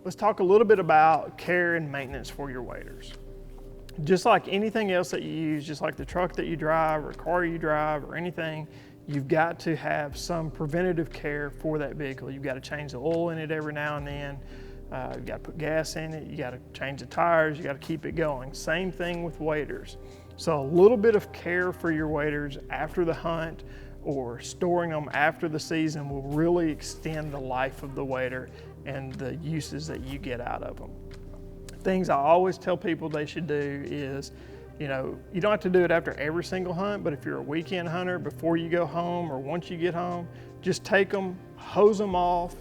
Let's talk a little bit about care and maintenance for your waders. Just like anything else that you use, just like the truck that you drive or car you drive or anything, you've got to have some preventative care for that vehicle. You've got to change the oil in it every now and then. You've got to put gas in it. You got to change the tires. You got to keep it going. Same thing with waders. So a little bit of care for your waders after the hunt or storing them after the season will really extend the life of the wader and the uses that you get out of them. Things I always tell people they should do is, you don't have to do it after every single hunt, but if you're a weekend hunter, before you go home or once you get home, just take them, hose them off,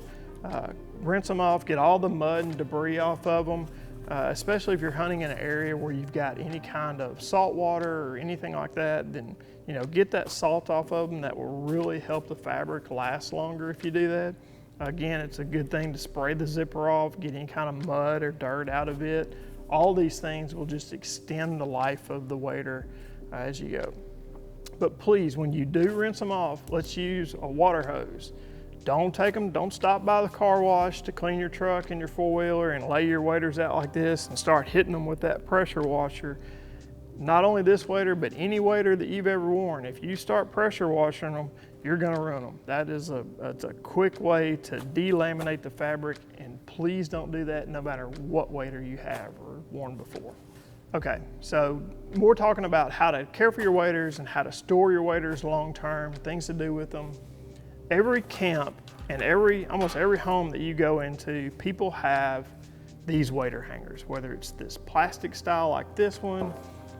rinse them off, get all the mud and debris off of them, especially if you're hunting in an area where you've got any kind of salt water or anything like that, then get that salt off of them. That will really help the fabric last longer if you do that. Again, it's a good thing to spray the zipper off, get any kind of mud or dirt out of it. All these things will just extend the life of the wader as you go. But please, when you do rinse them off, let's use a water hose. Don't stop by the car wash to clean your truck and your four-wheeler and lay your waders out like this and start hitting them with that pressure washer. Not only this wader, but any wader that you've ever worn. If you start pressure washing them, you're gonna ruin them. That's a quick way to delaminate the fabric, and please don't do that no matter what wader you have or worn before. Okay, so we're talking about how to care for your waders and how to store your waders long-term, things to do with them. Every camp and almost every home that you go into, people have these wader hangers, whether it's this plastic style like this one,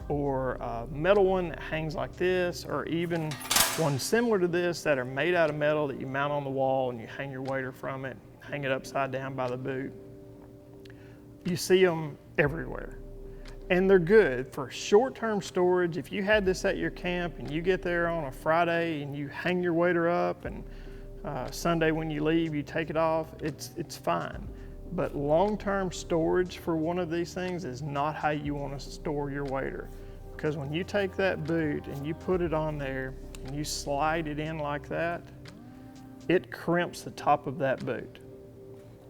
or a metal one that hangs like this, or even one similar to this that are made out of metal that you mount on the wall and you hang your wader from it, hang it upside down by the boot. You see them everywhere. And they're good for short-term storage. If you had this at your camp and you get there on a Friday and you hang your wader up, and Sunday when you leave you take it off, it's fine. But long-term storage for one of these things is not how you want to store your wader. Because when you take that boot and you put it on there and you slide it in like that, it crimps the top of that boot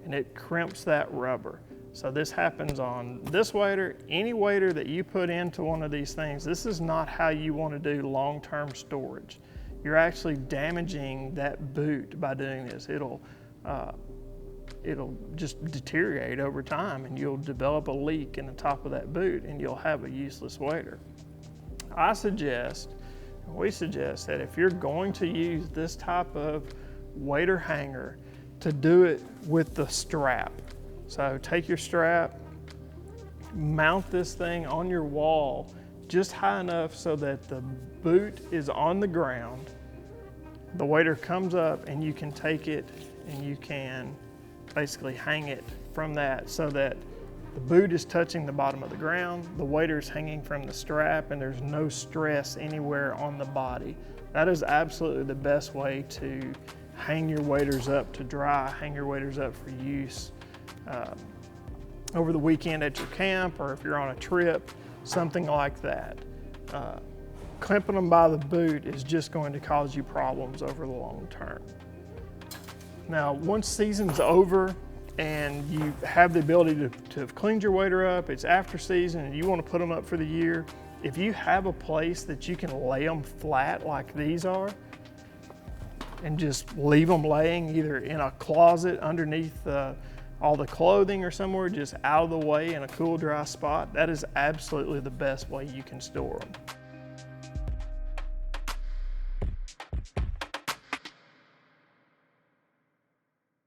and it crimps that rubber. So this happens on this wader, any wader that you put into one of these things. This is not how you want to do long-term storage. You're actually damaging that boot by doing this. It'll just deteriorate over time, and you'll develop a leak in the top of that boot and you'll have a useless wader. We suggest that if you're going to use this type of wader hanger, to do it with the strap. So take your strap, mount this thing on your wall just high enough so that the boot is on the ground. The wader comes up and you can take it and you can basically hang it from that so that the boot is touching the bottom of the ground, the wader is hanging from the strap, and there's no stress anywhere on the body. That is absolutely the best way to hang your waders up to dry, hang your waders up for use over the weekend at your camp, or if you're on a trip, something like that. Clamping them by the boot is just going to cause you problems over the long term. Now, once season's over and you have the ability to have cleaned your wader up, it's after season and you want to put them up for the year, if you have a place that you can lay them flat like these are and just leave them laying either in a closet underneath all the clothing or somewhere just out of the way in a cool, dry spot, that is absolutely the best way you can store them.